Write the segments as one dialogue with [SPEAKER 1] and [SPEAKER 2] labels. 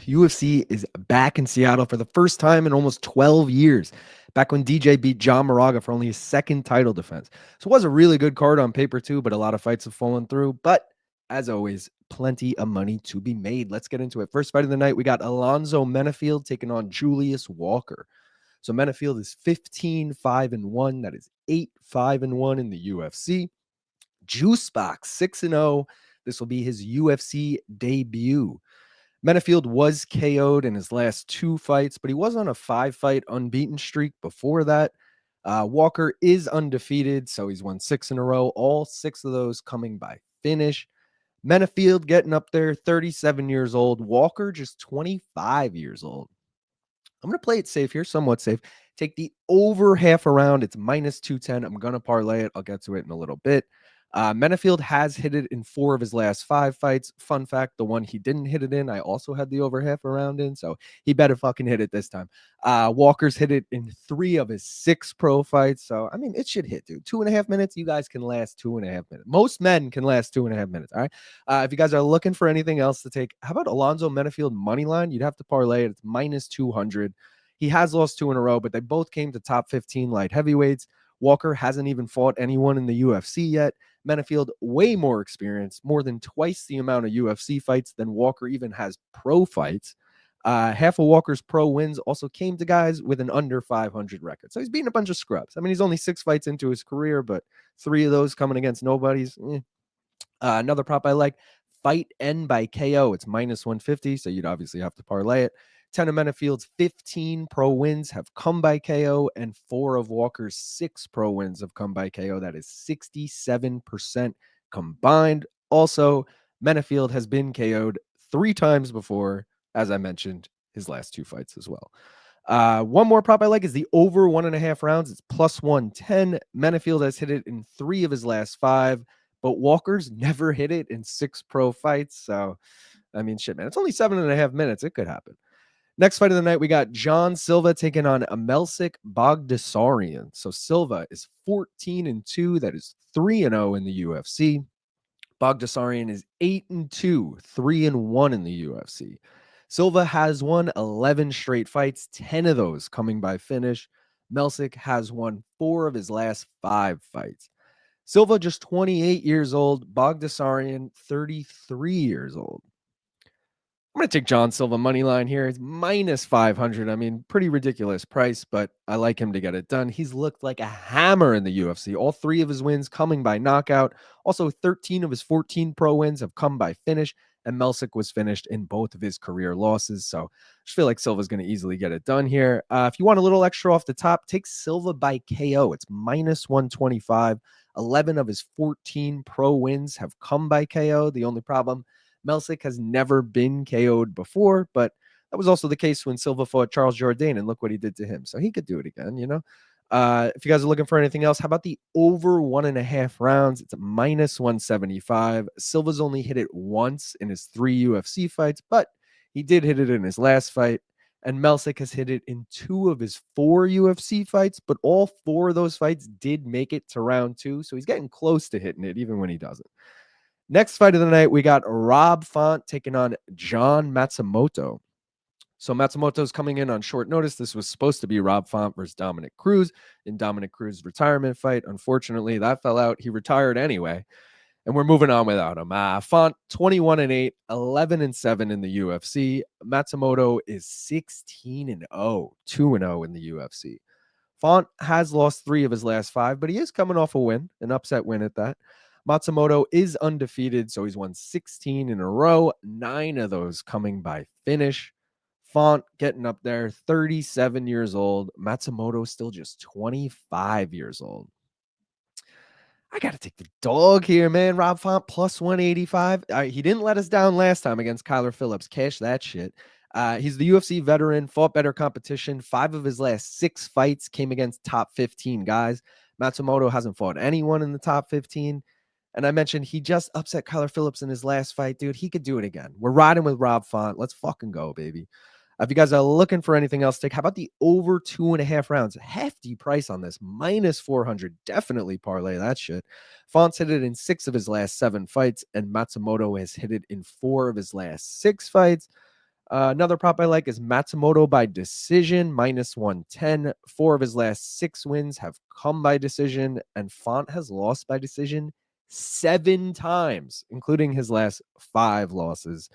[SPEAKER 1] UFC is back in Seattle for the first time in almost 12 years, back when DJ beat John Moraga for only his second title defense. So it was a really good card on paper too, but a lot of fights have fallen through. But as always, plenty of money to be made. Let's get into it. First fight of the night, we got Alonzo Menafield taking on Julius Walker. So Menafield is 15-5-1. That is 8-5-1 in the UFC. Juicebox 6-0. This will be his UFC debut. Menafield was KO'd in his last two fights, but he was on a 5-fight unbeaten streak before that. Walker is undefeated, so he's won 6 in a row, all 6 of those coming by finish. Menafield getting up there, 37 years old. Walker just 25 years old. I'm going to play it safe here, somewhat safe. Take the over half a round. It's minus 210. I'm going to parlay it. I'll get to it in a little bit. Menafield has hit it in 4 of his last 5 fights. Fun fact, the one he didn't hit it in, I also had the over half a round in, so he better fucking hit it this time. Walker's hit it in 3 of his 6 pro fights, so, I mean, it should hit, dude. 2.5 minutes, you guys can last 2.5 minutes. Most men can last 2.5 minutes, all right? If you guys are looking for anything else to take, how about Alonzo Menafield money line? You'd have to parlay it. It's minus 200. He has lost 2 in a row, but they both came to top 15 light heavyweights. Walker hasn't even fought anyone in the UFC yet. Menafield, way more experience, more than twice the amount of UFC fights than Walker even has pro fights. Half of Walker's pro wins also came to guys with an under 500 record. So he's beating a bunch of scrubs. I mean, he's only 6 fights into his career, but 3 of those coming against nobodies. Another prop I like, fight end by KO. It's minus 150, so you'd obviously have to parlay it. 10 of Menafield's 15 pro wins have come by KO, and 4 of Walker's 6 pro wins have come by KO. That is 67% combined. Also, Menafield has been KO'd 3 times before, as I mentioned, his last 2 fights as well. One more prop I like is the over 1.5 rounds. It's plus 110. Menafield has hit it in 3 of his last 5, but Walker's never hit it in 6 pro fights. So, I mean, shit, man, it's only 7.5 minutes. It could happen. Next fight of the night, we got John Silva taking on Amelsik Bogdasarian. So Silva is 14-2. That is 3-0 in the UFC. Bogdasarian is 8-2, 3-1 in the UFC. Silva has won 11 straight fights, 10 of those coming by finish. Melsik has won 4 of his last 5 fights. Silva just 28 years old. Bogdasarian 33 years old. I'm going to take John Silva money line here. It's minus 500. I mean, pretty ridiculous price, but I like him to get it done. He's looked like a hammer in the UFC. All 3 of his wins coming by knockout. Also, 13 of his 14 pro wins have come by finish, and Melsik was finished in both of his career losses. So I just feel like Silva's going to easily get it done here. If you want a little extra off the top, take Silva by KO. It's minus 125. 11 of his 14 pro wins have come by KO. The only problem, Melsik has never been KO'd before, but that was also the case when Silva fought Charles Jourdain, and look what he did to him. So he could do it again, you know? If you guys are looking for anything else, how about the over 1.5 rounds? It's a minus 175. Silva's only hit it once in his 3 UFC fights, but he did hit it in his last fight. And Melsik has hit it in 2 of his 4 UFC fights, but all 4 of those fights did make it to round 2. So he's getting close to hitting it, even when he doesn't. Next fight of the night, we got Rob Font taking on John Matsumoto. So Matsumoto's coming in on short notice. This was supposed to be Rob Font versus Dominic Cruz in Dominic Cruz's retirement fight. Unfortunately, that fell out. He retired anyway, and we're moving on without him. Font 21-8, 11-7 in the UFC. Matsumoto is 16-0, 2-0 in the UFC. Font has lost 3 of his last 5, but he is coming off a win, an upset win at that. Matsumoto is undefeated, so he's won 16 in a row, 9 of those coming by finish. Font getting up there, 37 years old. Matsumoto still just 25 years old. I got to take the dog here, man. Rob Font plus 185. He didn't let us down last time against Kyler Phillips. Cash that shit. He's the UFC veteran, fought better competition. 5 of his last 6 fights came against top 15 guys. Matsumoto hasn't fought anyone in the top 15. And I mentioned he just upset Kyler Phillips in his last fight. Dude, he could do it again. We're riding with Rob Font. Let's fucking go, baby. If you guys are looking for anything else, how about the over 2.5 rounds? Hefty price on this, minus 400. Definitely parlay that shit. Font's hit it in 6 of his last 7 fights, and Matsumoto has hit it in 4 of his last 6 fights. Another prop I like is Matsumoto by decision, -110. 4 of his last 6 wins have come by decision, and Font has lost by decision 7 times, including his last 5 losses.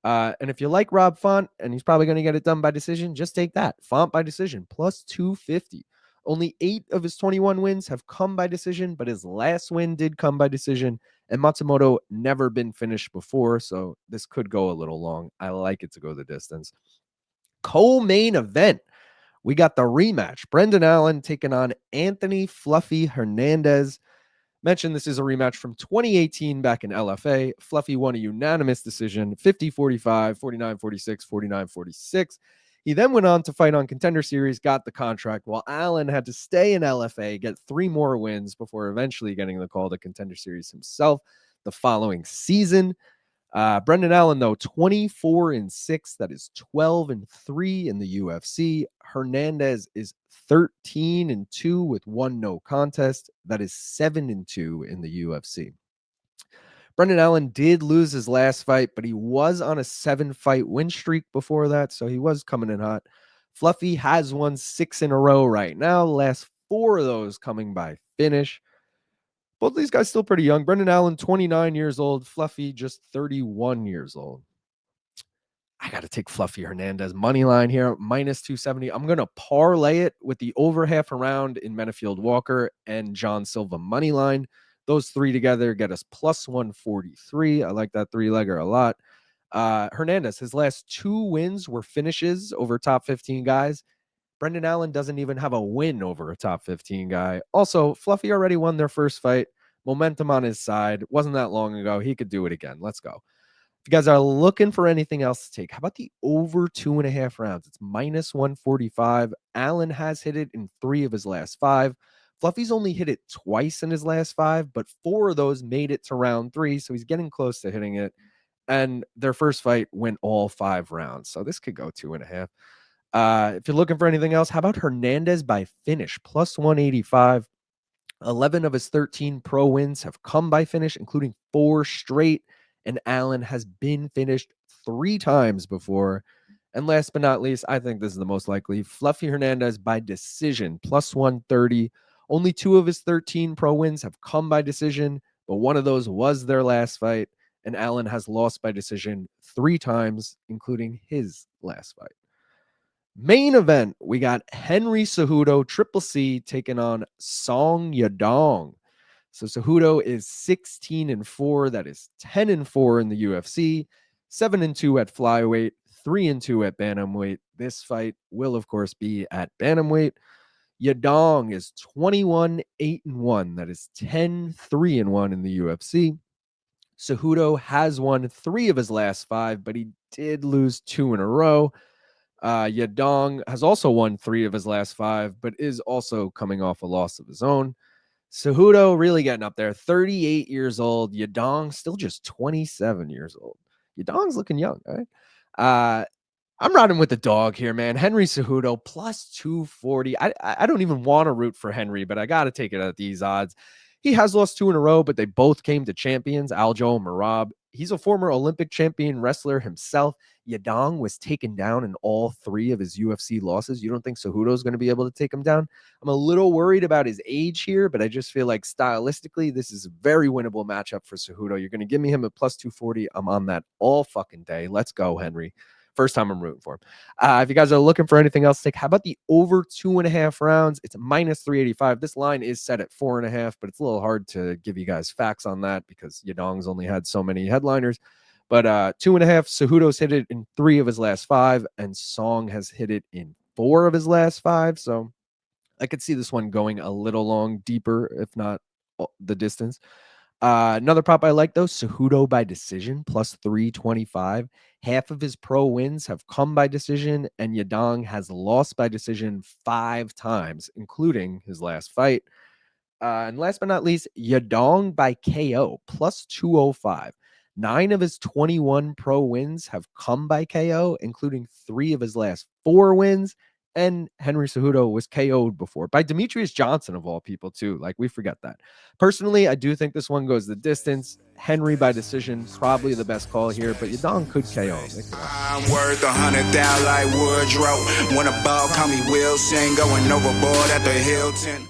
[SPEAKER 1] And if you like Rob Font, and he's probably going to get it done by decision, just take that. Font by decision, plus 250. Only 8 of his 21 wins have come by decision, but his last win did come by decision. And Matsumoto never been finished before, so this could go a little long. I like it to go the distance. Co-main event, we got the rematch. Brendan Allen taking on Anthony Fluffy Hernandez. Mentioned this is a rematch from 2018 back in LFA. Fluffy won a unanimous decision, 50-45, 49-46, 49-46. He then went on to fight on Contender Series, got the contract, while Allen had to stay in LFA, get 3 more wins before eventually getting the call to Contender Series himself the following season. Brendan Allen, though, 24-6. That is 12-3 in the UFC. Hernandez is 13-2 with 1 no contest. That is 7-2 in the UFC. Brendan Allen did lose his last fight, but he was on a 7-fight win streak before that, so he was coming in hot. Fluffy has won 6 in a row right now. The last 4 of those coming by finish. Both of these guys still pretty young. Brendan Allen, 29 years old. Fluffy, just 31 years old. I got to take Fluffy Hernandez money line here, -270. I'm going to parlay it with the over half a round in Menafield Walker and John Silva money line. Those 3 together get us +143. I like that 3-legger a lot. Hernandez, his last 2 wins were finishes over top 15 guys. Brendan Allen doesn't even have a win over a top 15 guy. Also, Fluffy already won their first fight. Momentum on his side. Wasn't that long ago. He could do it again. Let's go. If you guys are looking for anything else to take, how about the over 2.5 rounds? It's -145. Allen has hit it in 3 of his last 5. Fluffy's only hit it twice in his last 5, but 4 of those made it to round 3, so he's getting close to hitting it. And their first fight went all 5 rounds, so this could go 2.5. If you're looking for anything else, how about Hernandez by finish, +185. 11 of his 13 pro wins have come by finish, including 4 straight. And Allen has been finished 3 times before. And last but not least, I think this is the most likely, Fluffy Hernandez by decision, +130. Only 2 of his 13 pro wins have come by decision, but one of those was their last fight. And Allen has lost by decision 3 times, including his last fight. Main event, we got Henry Cejudo, Triple C, taking on Song Yadong. So Cejudo is 16-4. That is 10-4 in the UFC, 7-2 at flyweight, 3-2 at bantamweight. This fight will, of course, be at bantamweight. Yadong is 21-8-1. That is 10-3-1 in the UFC. Cejudo has won 3 of his last 5, but he did lose 2 in a row. Yadong has also won 3 of his last 5, but is also coming off a loss of his own. Cejudo really getting up there, 38 years old. Yadong still just 27 years old. Yadong's looking young, right? I'm riding with the dog here, man. Henry Cejudo +240. I don't even want to root for Henry, but I got to take it at these odds. He has lost 2 in a row, but they both came to champions, Aljo and Marab. He's a former Olympic champion wrestler himself. Yadong was taken down in all 3 of his UFC losses. You don't think Cejudo is going to be able to take him down? I'm a little worried about his age here, but I just feel like stylistically, this is a very winnable matchup for Cejudo. You're going to give me him at +240. I'm on that all fucking day. Let's go, Henry. First time I'm rooting for him. If you guys are looking for anything else, how about the over 2.5 rounds? It's -385. This line is set at 4.5, but it's a little hard to give you guys facts on that because Yadong's only had so many headliners. But 2.5, Cejudo's hit it in 3 of his last 5, and Song has hit it in 4 of his last 5. So I could see this one going a little long, deeper, if not the distance. Another prop I like, though, Cejudo by decision, +325. Half of his pro wins have come by decision, and Yadong has lost by decision 5 times, including his last fight. And last but not least, Yadong by KO, +205. 9 of his 21 pro wins have come by KO, including 3 of his last 4 wins. And Henry Cejudo was KO'd before by Demetrius Johnson, of all people, too. Like, we forget that. Personally, I do think this one goes the distance. Henry by decision, probably the best call here, but Yadong could KO him.
[SPEAKER 2] I'm worth 100,000 like Woodrow. When a ball call me Wilson, going overboard at the Hilton.